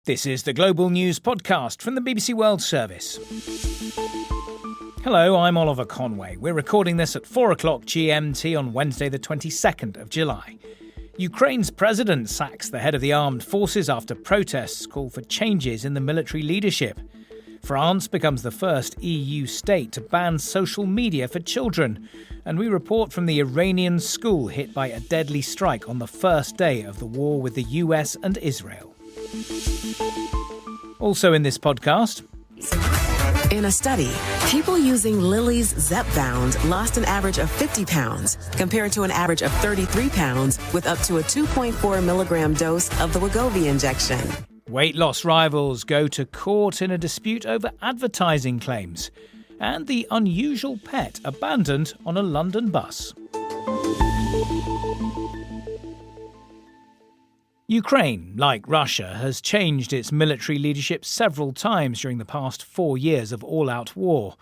This is the Global News Podcast from the BBC World Service. Hello, I'm Oliver Conway. We're recording this at 4 o'clock GMT on Wednesday the 22nd of July. Ukraine's president sacks the head of the armed forces after protests call for changes in the military leadership. France becomes the first EU state to ban social media for children. And we report from the Iranian school hit by a deadly strike on the first day of the war with the US and Israel. Also in this podcast. In a study, people using Lilly's Zepbound lost an average of 50 pounds compared to an average of 33 pounds with up to a 2.4 milligram dose of the Wegovy injection. Weight loss rivals go to court in a dispute over advertising claims. And the unusual pet abandoned on a London bus. Ukraine, like Russia, has changed its military leadership several times during the past 4 years of all-out war.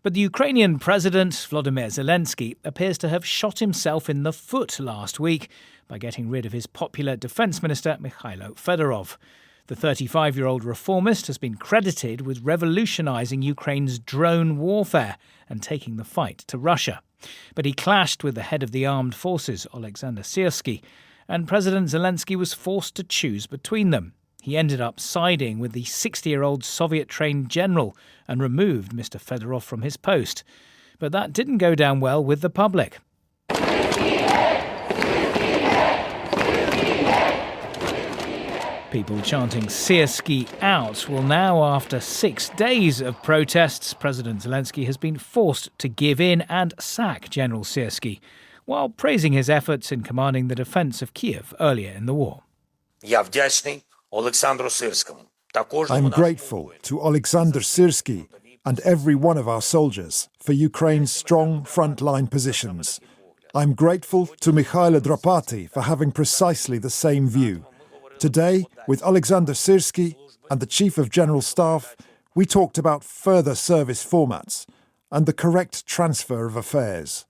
But the Ukrainian President Volodymyr Zelensky appears to have shot himself in the foot last week by getting rid of his popular defence minister Mikhailo Fedorov. The 35-year-old reformist has been credited with revolutionising Ukraine's drone warfare and taking the fight to Russia. But he clashed with the head of the armed forces, Alexander Syrsky, and President Zelensky was forced to choose between them. He ended up siding with the 60-year-old Soviet-trained general and removed Mr. Fedorov from his post. But that didn't go down well with the public. People chanting Syrsky out. Well, now, after 6 days of protests, President Zelensky has been forced to give in and sack General Syrsky, while praising his efforts in commanding the defence of Kiev earlier in the war. I'm grateful to Alexander Syrsky and every one of our soldiers for Ukraine's strong front-line positions. I'm grateful to Mikhailo Drapati for having precisely the same view. Today, with Alexander Syrsky and the Chief of General Staff, we talked about further service formats and the correct transfer of affairs.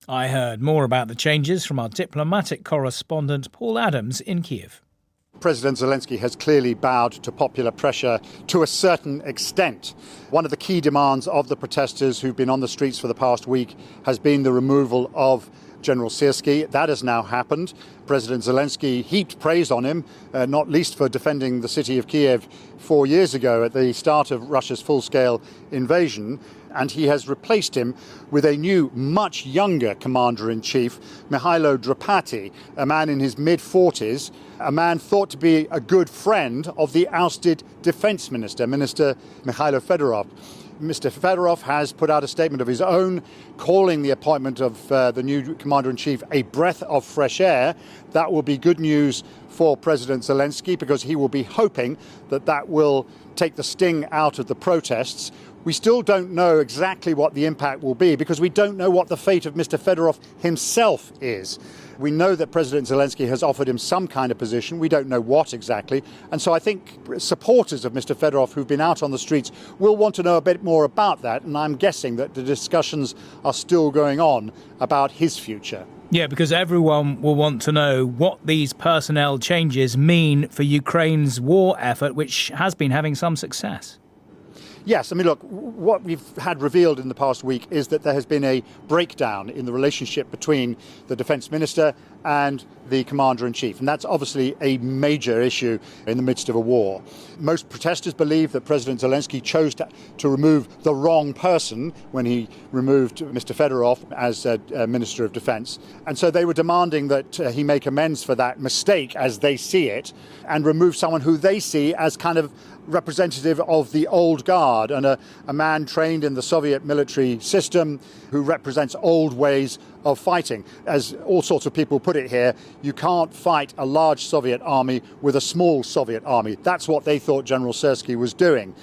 I heard more about the changes from our diplomatic correspondent Paul Adams in Kiev. President Zelensky has clearly bowed to popular pressure to a certain extent. One of the key demands of the protesters who've been on the streets for the past week has been the removal of General Syrsky. That has now happened. President Zelensky heaped praise on him, not least for defending the city of Kiev 4 years ago at the start of Russia's full-scale invasion. And he has replaced him with a new, much younger commander-in-chief, Mikhailo Drapati, a man in his mid-40s, a man thought to be a good friend of the ousted defence minister, Minister Mikhailo Fedorov. Mr. Fedorov has put out a statement of his own, calling the appointment of the new commander-in-chief a breath of fresh air. That will be good news for President Zelensky because he will be hoping that that will take the sting out of the protests. We still don't know exactly what the impact will be because we don't know what the fate of Mr. Fedorov himself is. We know that President Zelensky has offered him some kind of position. We don't know what exactly. And so I think supporters of Mr. Fedorov who've been out on the streets will want to know a bit more about that. And I'm guessing that the discussions are still going on about his future. Yeah, because everyone will want to know what these personnel changes mean for Ukraine's war effort, which has been having some success. Yes, I mean, look, what we've had revealed in the past week is that there has been a breakdown in the relationship between the defence minister and the commander-in-chief. And that's obviously a major issue in the midst of a war. Most protesters believe that President Zelensky chose to remove the wrong person when he removed Mr. Fedorov as Minister of Defence. And so they were demanding that he make amends for that mistake as they see it and remove someone who they see as kind of representative of the old guard and a man trained in the Soviet military system who represents old ways of fighting. As all sorts of people put it here, you can't fight a large Soviet army with a small Soviet army. That's what they thought General Syrsky was doing.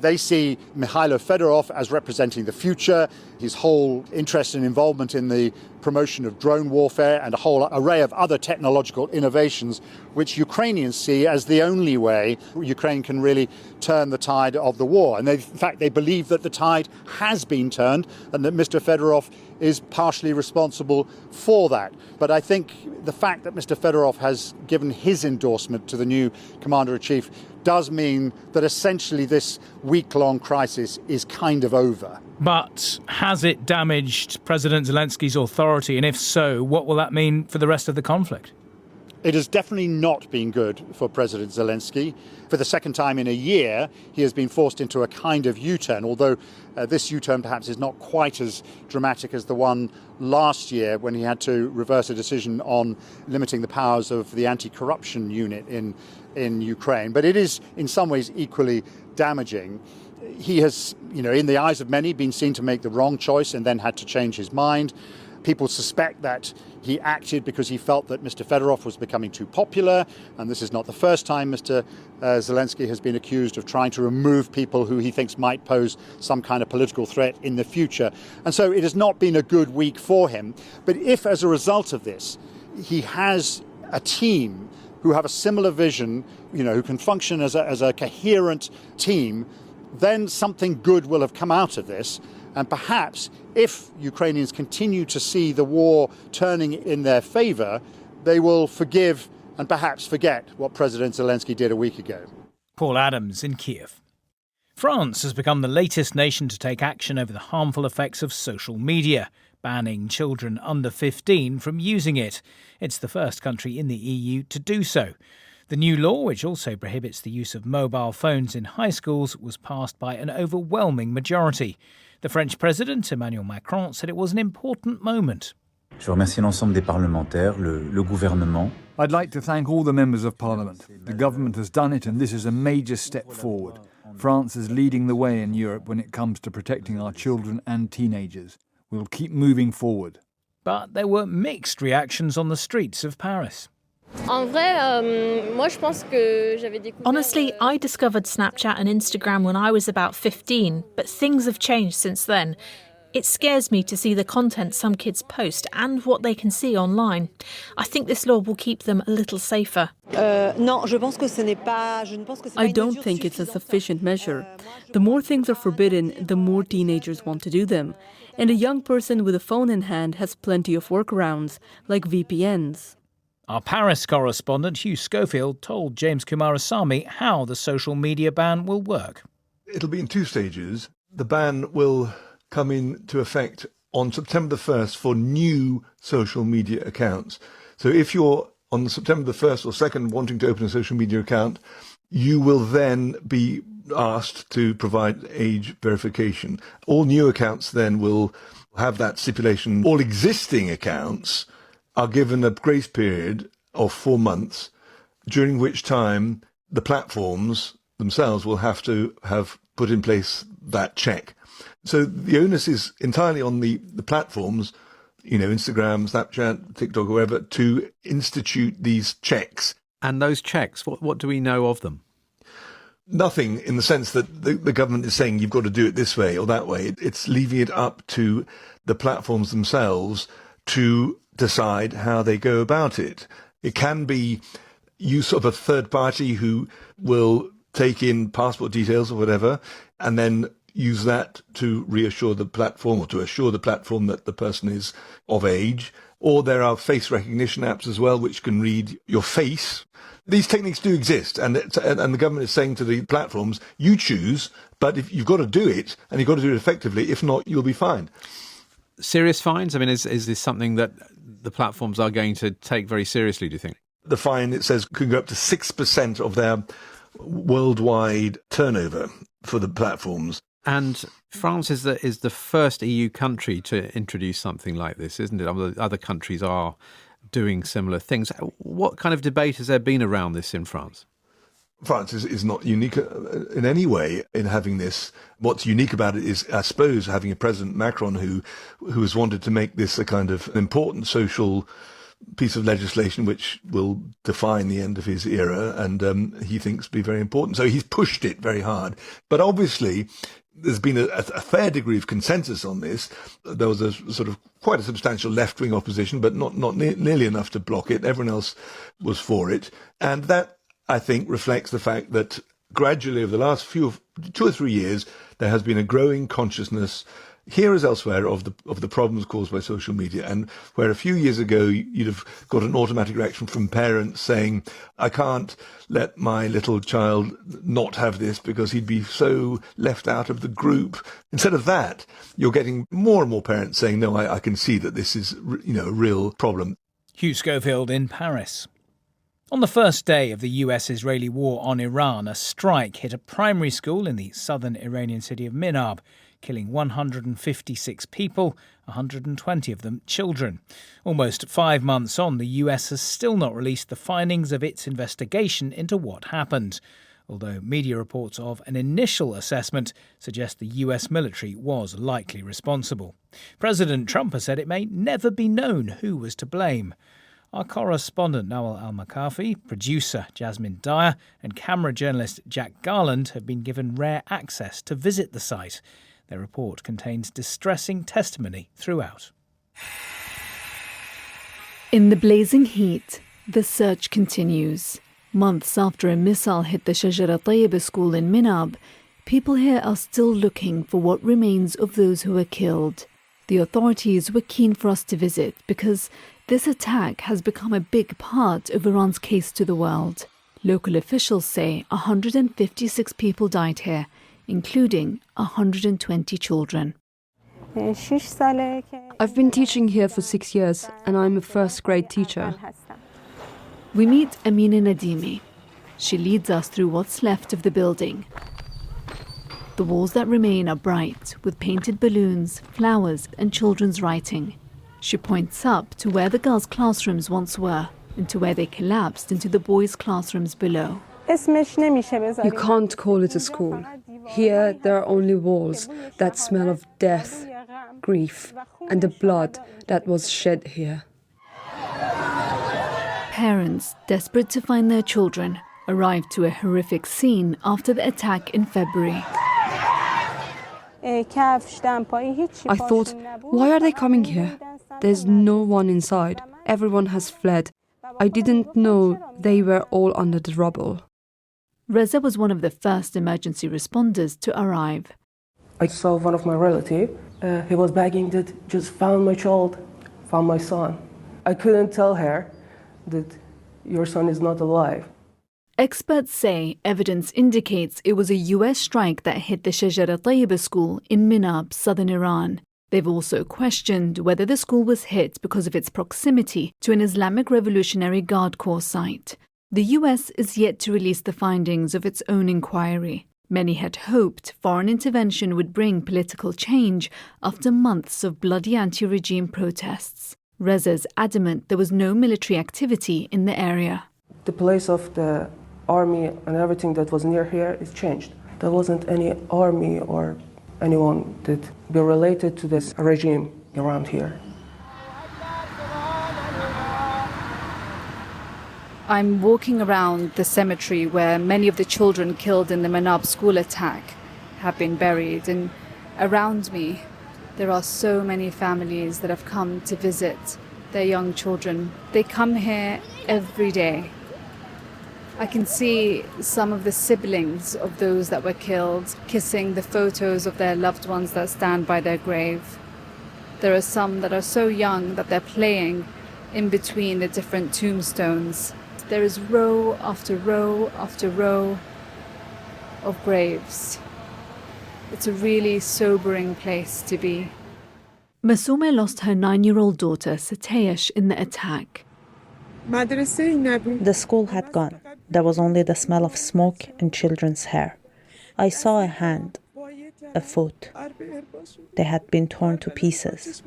They see Mikhailo Fedorov as representing the future, his whole interest and involvement in the promotion of drone warfare and a whole array of other technological innovations, which Ukrainians see as the only way Ukraine can really turn the tide of the war. And in fact, they believe that the tide has been turned and that Mr. Fedorov is partially responsible for that. But I think the fact that Mr. Fedorov has given his endorsement to the new Commander-in-Chief does mean that essentially this week-long crisis is kind of over. But has it damaged President Zelensky's authority? And if so, what will that mean for the rest of the conflict? It has definitely not been good for President Zelensky. For the second time in a year, he has been forced into a kind of U-turn, although this U-turn perhaps is not quite as dramatic as the one last year when he had to reverse a decision on limiting the powers of the anti-corruption unit in Ukraine. But it is in some ways equally damaging. He has, in the eyes of many, been seen to make the wrong choice and then had to change his mind. People suspect that he acted because he felt that Mr. Fedorov was becoming too popular, and this is not the first time Mr. Zelensky has been accused of trying to remove people who he thinks might pose some kind of political threat in the future. And so it has not been a good week for him. But if, as a result of this, he has a team who have a similar vision, who can function as a coherent team, then something good will have come out of this. And perhaps if Ukrainians continue to see the war turning in their favour, they will forgive and perhaps forget what President Zelensky did a week ago. Paul Adams in Kiev. France has become the latest nation to take action over the harmful effects of social media, banning children under 15 from using it. It's the first country in the EU to do so. The new law, which also prohibits the use of mobile phones in high schools, was passed by an overwhelming majority. The French President, Emmanuel Macron, said it was an important moment. Je remercie l'ensemble des parlementaires, le gouvernement. I'd like to thank all the members of Parliament. The government has done it, and this is a major step forward. France is leading the way in Europe when it comes to protecting our children and teenagers. We'll keep moving forward. But there were mixed reactions on the streets of Paris. Honestly, I discovered Snapchat and Instagram when I was about 15, but things have changed since then. It scares me to see the content some kids post and what they can see online. I think this law will keep them a little safer. I don't think it's a sufficient measure. The more things are forbidden, the more teenagers want to do them. And a young person with a phone in hand has plenty of workarounds, like VPNs. Our Paris correspondent Hugh Schofield told James Kumarasamy how the social media ban will work. It'll be in two stages. The ban will come into effect on September the 1st for new social media accounts. So if you're on September the 1st or 2nd wanting to open a social media account, you will then be asked to provide age verification. All new accounts then will have that stipulation. All existing accounts are given a grace period of 4 months, during which time the platforms themselves will have to have put in place that check. So the onus is entirely on the platforms, Instagram, Snapchat, TikTok, whoever, to institute these checks. And those checks, what do we know of them? Nothing, in the sense that the government is saying you've got to do it this way or that way. It's leaving it up to the platforms themselves to decide how they go about it. It can be use of a third party who will take in passport details or whatever, and then use that to reassure the platform or to assure the platform that the person is of age. Or there are face recognition apps as well, which can read your face. These techniques do exist, and the government is saying to the platforms, you choose, but if you've got to do it, and you've got to do it effectively. If not, you'll be fined. Serious fines? I mean, is this something that the platforms are going to take very seriously, do you think? The fine, it says, could go up to 6% of their worldwide turnover for the platforms. And France is the first EU country to introduce something like this, isn't it? Other countries are doing similar things. What kind of debate has there been around this in France? France is not unique in any way in having this. What's unique about it is, I suppose, having a President Macron who has wanted to make this a kind of important social piece of legislation which will define the end of his era, and he thinks be very important. So he's pushed it very hard. But obviously, there's been a fair degree of consensus on this. There was a sort of quite a substantial left-wing opposition, but not nearly enough to block it. Everyone else was for it. And that, I think, reflects the fact that gradually over the last 2 or 3 years, there has been a growing consciousness here as elsewhere of the problems caused by social media, and where a few years ago you'd have got an automatic reaction from parents saying, I can't let my little child not have this because he'd be so left out of the group. Instead of that, you're getting more and more parents saying, no, I can see that this is, a real problem. Hugh Schofield in Paris. On the first day of the US-Israeli war on Iran, a strike hit a primary school in the southern Iranian city of Minab, killing 156 people, 120 of them children. Almost 5 months on, the US has still not released the findings of its investigation into what happened, although media reports of an initial assessment suggest the US military was likely responsible. President Trump has said it may never be known who was to blame. Our correspondent Nawal Al-Makafi, producer Jasmine Dyer and camera journalist Jack Garland have been given rare access to visit the site. Their report contains distressing testimony throughout. In the blazing heat, the search continues. Months after a missile hit the Shajara Tayyiba school in Minab, people here are still looking for what remains of those who were killed. The authorities were keen for us to visit because this attack has become a big part of Iran's case to the world. Local officials say 156 people died here, including 120 children. I've been teaching here for 6 years, and I'm a first-grade teacher. We meet Amina Nadimi. She leads us through what's left of the building. The walls that remain are bright, with painted balloons, flowers, and children's writing. She points up to where the girls' classrooms once were, and to where they collapsed into the boys' classrooms below. You can't call it a school. Here, there are only walls that smell of death, grief, and the blood that was shed here. Parents, desperate to find their children, arrived to a horrific scene after the attack in February. I thought, why are they coming here? There's no one inside. Everyone has fled. I didn't know they were all under the rubble. Reza was one of the first emergency responders to arrive. I saw one of my relatives. He was begging that just found my child, found my son. I couldn't tell her that your son is not alive. Experts say evidence indicates it was a US strike that hit the Shajara Tayyiba school in Minab, southern Iran. They've also questioned whether the school was hit because of its proximity to an Islamic Revolutionary Guard Corps site. The US is yet to release the findings of its own inquiry. Many had hoped foreign intervention would bring political change after months of bloody anti-regime protests. Reza's adamant there was no military activity in the area. The place of the army and everything that was near here is changed. There wasn't any army or anyone that be related to this regime around here. I'm walking around the cemetery where many of the children killed in the Minab school attack have been buried, and around me there are so many families that have come to visit their young children. They come here every day. I can see some of the siblings of those that were killed kissing the photos of their loved ones that stand by their grave. There are some that are so young that they're playing in between the different tombstones. There is row after row after row of graves. It's a really sobering place to be. Masume lost her 9-year-old daughter, Sateyesh, in the attack. The school had gone. There was only the smell of smoke and children's hair. I saw a hand, a foot. They had been torn to pieces.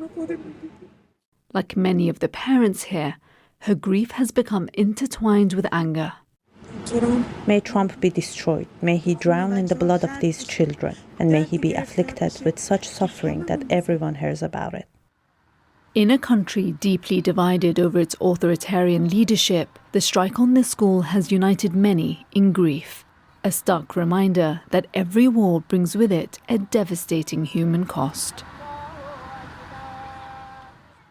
Like many of the parents here, her grief has become intertwined with anger. May Trump be destroyed. May he drown in the blood of these children. And may he be afflicted with such suffering that everyone hears about it. In a country deeply divided over its authoritarian leadership, the strike on this school has united many in grief. A stark reminder that every war brings with it a devastating human cost.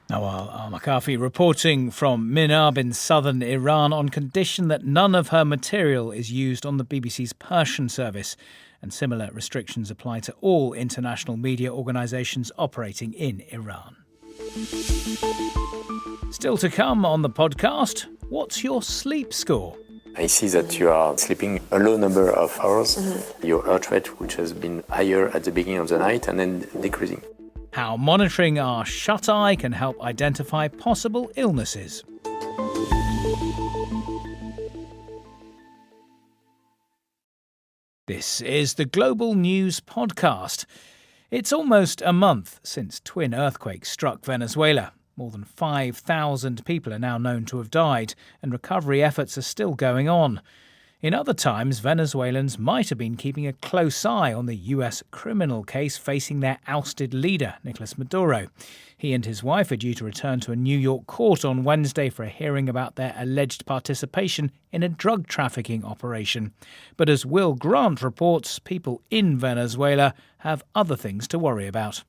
Nawal al-Makafi reporting from Minab in southern Iran on condition that none of her material is used on the BBC's Persian service, and similar restrictions apply to all international media organisations operating in Iran. Still to come on the podcast, what's your sleep score? I see that you are sleeping a low number of hours. Your heart rate, which has been higher at the beginning of the night and then decreasing. How monitoring our shut-eye can help identify possible illnesses. This is the Global News Podcast. It's almost a month since twin earthquakes struck Venezuela. More than 5,000 people are now known to have died, and recovery efforts are still going on. In other times, Venezuelans might have been keeping a close eye on the US criminal case facing their ousted leader, Nicolas Maduro. He and his wife are due to return to a New York court on Wednesday for a hearing about their alleged participation in a drug trafficking operation. But as Will Grant reports, people in Venezuela have other things to worry about.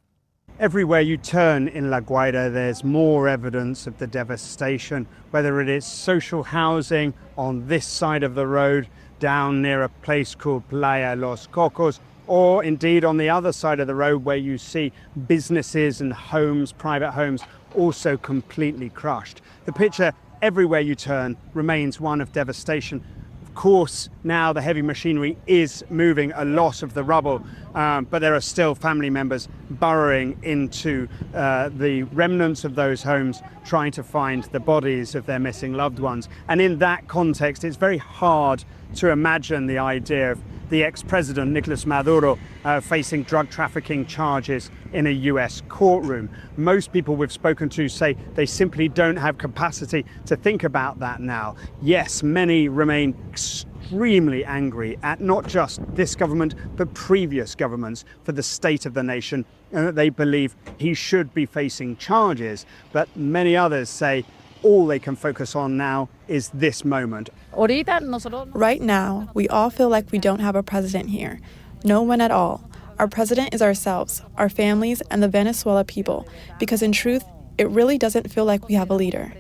Everywhere you turn in La Guaira, there's more evidence of the devastation, whether it is social housing on this side of the road, down near a place called Playa Los Cocos, or indeed on the other side of the road where you see businesses and homes, private homes, also completely crushed. The picture everywhere you turn remains one of devastation. Of course, now the heavy machinery is moving a lot of the rubble, but there are still family members burrowing into the remnants of those homes, trying to find the bodies of their missing loved ones. And in that context, it's very hard to imagine the idea of the ex-president Nicolas Maduro facing drug trafficking charges in a US courtroom. Most people we've spoken to say they simply don't have capacity to think about that now. Yes, many remain extremely angry at not just this government, but previous governments for the state of the nation, and that they believe he should be facing charges. But many others say all they can focus on now is this moment. Right now, we all feel like we don't have a president here. No one at all. Our president is ourselves, our families, and the Venezuela people, because in truth, it really doesn't feel like we have a leader.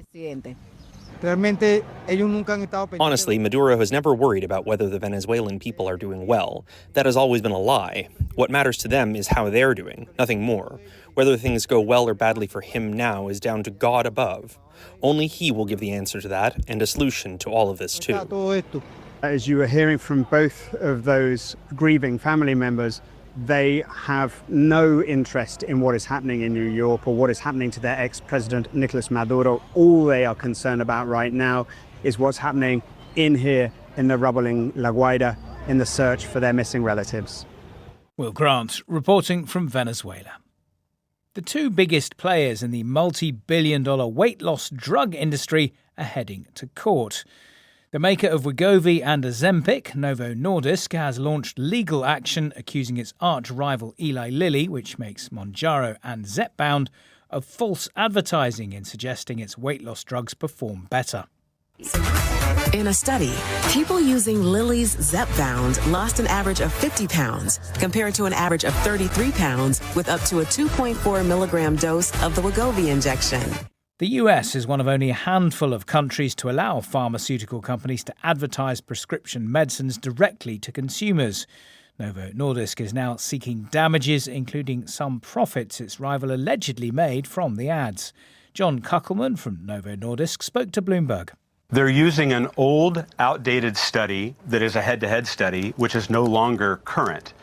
Honestly, Maduro has never worried about whether the Venezuelan people are doing well. That has always been a lie. What matters to them is how they're doing, nothing more. Whether things go well or badly for him now is down to God above. Only he will give the answer to that and a solution to all of this too. As you were hearing from both of those grieving family members, they have no interest in what is happening in New York or what is happening to their ex-president Nicolas Maduro. All they are concerned about right now is what's happening in here in the rubble in La Guaira in the search for their missing relatives. Will Grant reporting from Venezuela. The two biggest players in the multi-billion-dollar weight loss drug industry are heading to court. The maker of Wegovy and Ozempic, Novo Nordisk, has launched legal action accusing its arch-rival Eli Lilly, which makes Mounjaro and Zepbound, of false advertising in suggesting its weight loss drugs perform better. In a study, people using Lilly's Zepbound lost an average of 50 pounds compared to an average of 33 pounds with up to a 2.4 milligram dose of the Wegovy injection. The US is one of only a handful of countries to allow pharmaceutical companies to advertise prescription medicines directly to consumers. Novo Nordisk is now seeking damages, including some profits its rival allegedly made from the ads. John Kuckelman from Novo Nordisk spoke to Bloomberg. They're using an old, outdated study that is a head-to-head study, which is no longer current.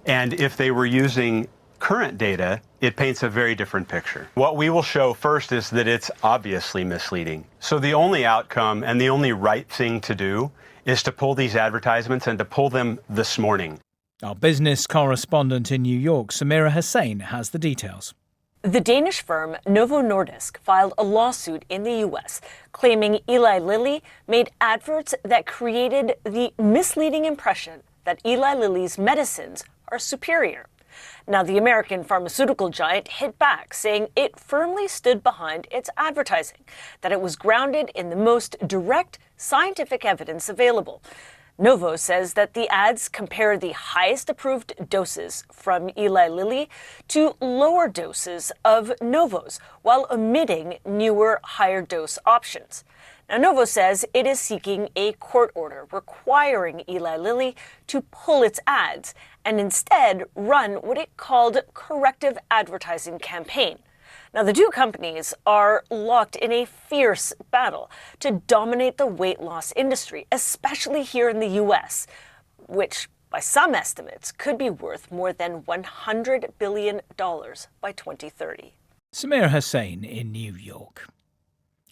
And if they were using current data, it paints a very different picture. What we will show first is that it's obviously misleading. So the only outcome and the only right thing to do is to pull these advertisements and to pull them this morning. Our business correspondent in New York, Samira Hussain, has the details. The Danish firm Novo Nordisk filed a lawsuit in the U.S. claiming Eli Lilly made adverts that created the misleading impression that Eli Lilly's medicines are superior. Now, the American pharmaceutical giant hit back, saying it firmly stood behind its advertising, that it was grounded in the most direct scientific evidence available. Novo says that the ads compare the highest approved doses from Eli Lilly to lower doses of Novo's, while omitting newer, higher dose options. Now, Novo says it is seeking a court order requiring Eli Lilly to pull its ads and instead run what it called corrective advertising campaign. Now, the two companies are locked in a fierce battle to dominate the weight loss industry, especially here in the U.S., which, by some estimates, could be worth more than $100 billion by 2030. Samir Hussain in New York.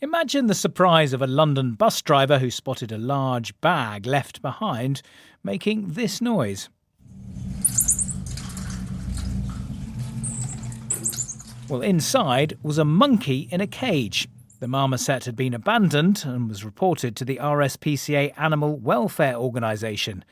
Imagine the surprise of a London bus driver who spotted a large bag left behind making this noise. Well, inside was a monkey in a cage. The marmoset had been abandoned and was reported to the RSPCA Animal Welfare Organisation.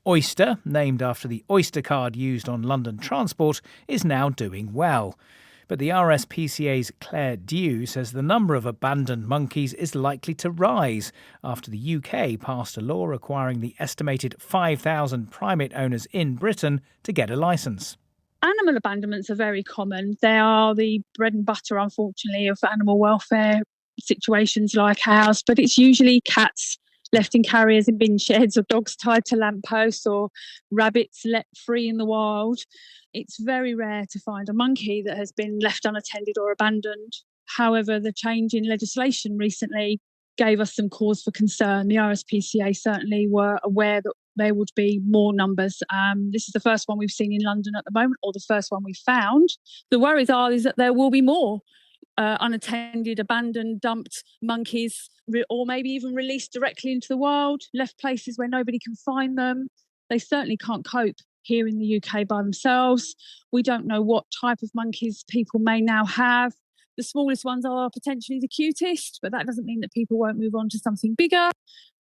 Oyster, named after the Oyster card used on London transport, is now doing well. But the RSPCA's Claire Dew says the number of abandoned monkeys is likely to rise after the UK passed a law requiring the estimated 5,000 primate owners in Britain to get a licence. Animal abandonments are very common. They are the bread and butter, unfortunately, of animal welfare situations like ours, but it's usually cats left in carriers in bin sheds, or dogs tied to lampposts, or rabbits let free in the wild. It's very rare to find a monkey that has been left unattended or abandoned. However, the change in legislation recently gave us some cause for concern. The RSPCA certainly were aware that there would be more numbers. This is the first one we've seen in London at the moment, or the first one we've found. The worries is that there will be more unattended, abandoned, dumped monkeys, or maybe even released directly into the wild, left places where nobody can find them. They certainly can't cope here in the UK by themselves. We don't know what type of monkeys people may now have. The smallest ones are potentially the cutest, but that doesn't mean that people won't move on to something bigger.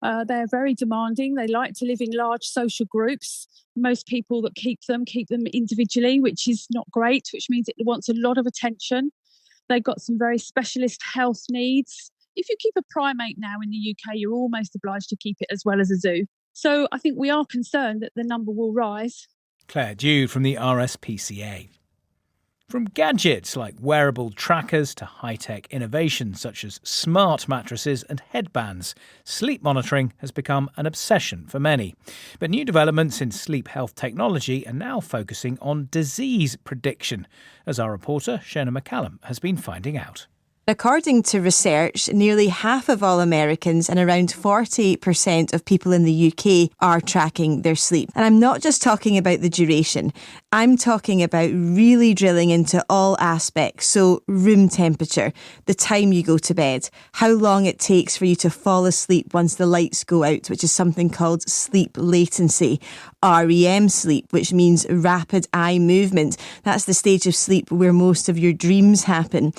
They're very demanding. They like to live in large social groups. Most people that keep them individually, which is not great, which means it wants a lot of attention. They've got some very specialist health needs. If you keep a primate now in the UK, you're almost obliged to keep it as well as a zoo. So I think we are concerned that the number will rise. Claire Dew from the RSPCA. From gadgets like wearable trackers to high-tech innovations such as smart mattresses and headbands, sleep monitoring has become an obsession for many. But new developments in sleep health technology are now focusing on disease prediction, as our reporter Shona McCallum has been finding out. According to research, nearly half of all Americans and around 40% of people in the UK are tracking their sleep. And I'm not just talking about the duration. I'm talking about really drilling into all aspects. So room temperature, the time you go to bed, how long it takes for you to fall asleep once the lights go out, which is something called sleep latency. REM sleep, which means rapid eye movement. That's the stage of sleep where most of your dreams happen.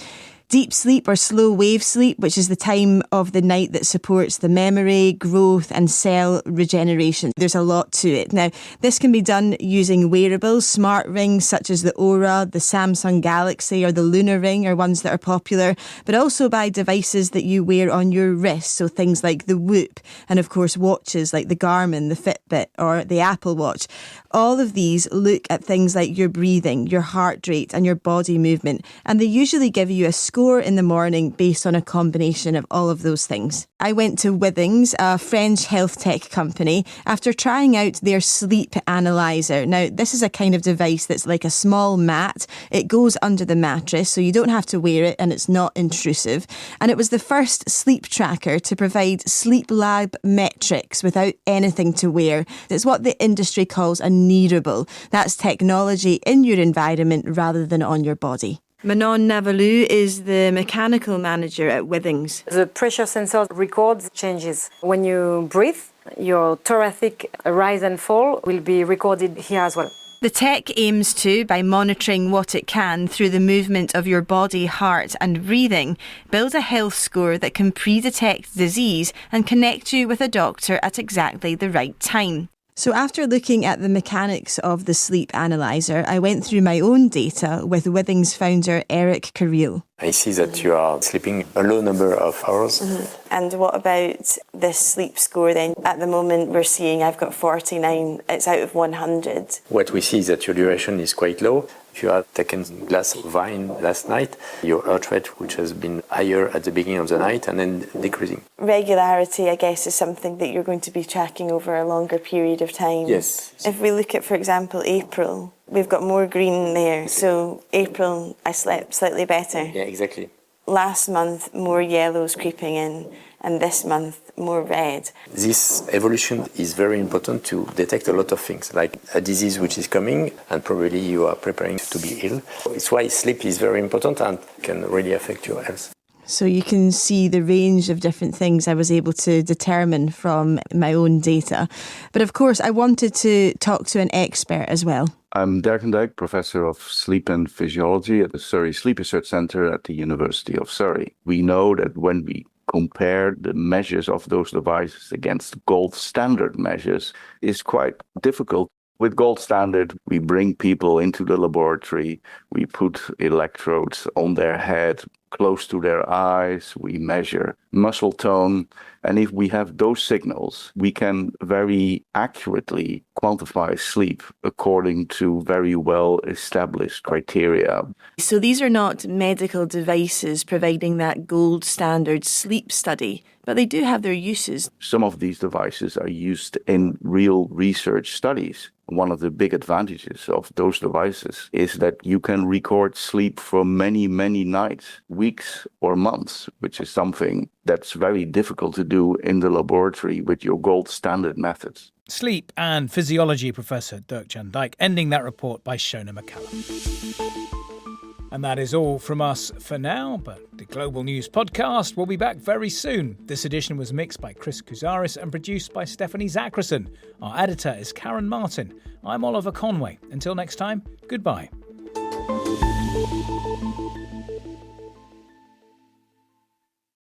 Deep sleep or slow wave sleep, which is the time of the night that supports the memory, growth and cell regeneration. There's a lot to it. Now, this can be done using wearables, smart rings such as the Aura, the Samsung Galaxy or the Lunar Ring are ones that are popular, but also by devices that you wear on your wrist, so things like the Whoop, and of course watches like the Garmin, the Fitbit or the Apple Watch. All of these look at things like your breathing, your heart rate and your body movement, and they usually give you a score in the morning based on a combination of all of those things. I went to Withings, a French health tech company, after trying out their sleep analyzer. Now, this is a kind of device that's like a small mat. It goes under the mattress, so you don't have to wear it and it's not intrusive. And it was the first sleep tracker to provide sleep lab metrics without anything to wear. It's what the industry calls a nearable. That's technology in your environment rather than on your body. Manon Navalou is the mechanical manager at Withings. The pressure sensor records changes. When you breathe, your thoracic rise and fall will be recorded here as well. The tech aims to, by monitoring what it can through the movement of your body, heart and breathing, build a health score that can pre-detect disease and connect you with a doctor at exactly the right time. So after looking at the mechanics of the sleep analyzer, I went through my own data with Withings founder Eric Carril. I see that you are sleeping a low number of hours. And what about this sleep score then? At the moment we're seeing I've got 49, it's out of 100. What we see is that your duration is quite low. If you have taken a glass of wine last night, your heart rate, which has been higher at the beginning of the night and then decreasing. Regularity, I guess, is something that you're going to be tracking over a longer period of time. Yes. If we look at, for example, April, we've got more green there. So April, I slept slightly better. Yeah, exactly. Last month, more yellows creeping in, and this month, more red. This evolution is very important to detect a lot of things, like a disease which is coming, and probably you are preparing to be ill. It's why sleep is very important and can really affect your health. So you can see the range of different things I was able to determine from my own data. But of course, I wanted to talk to an expert as well. I'm Dirk van Dijk, Professor of Sleep and Physiology at the Surrey Sleep Research Centre at the University of Surrey. We know that when we compare the measures of those devices against gold standard measures, it's quite difficult. With gold standard, we bring people into the laboratory, we put electrodes on their head, close to their eyes, we measure muscle tone, and if we have those signals, we can very accurately quantify sleep according to very well-established criteria. So these are not medical devices providing that gold standard sleep study, but they do have their uses. Some of these devices are used in real research studies. One of the big advantages of those devices is that you can record sleep for many, many nights, weeks or months, which is something that's very difficult to do in the laboratory with your gold standard methods. Sleep and physiology professor Dirk van Dijk ending that report by Shona McCallum. And that is all from us for now, but the Global News Podcast will be back very soon. This edition was mixed by Chris Kouzaris and produced by Stephanie Zachrison. Our editor is Karen Martin. I'm Oliver Conway. Until next time, goodbye.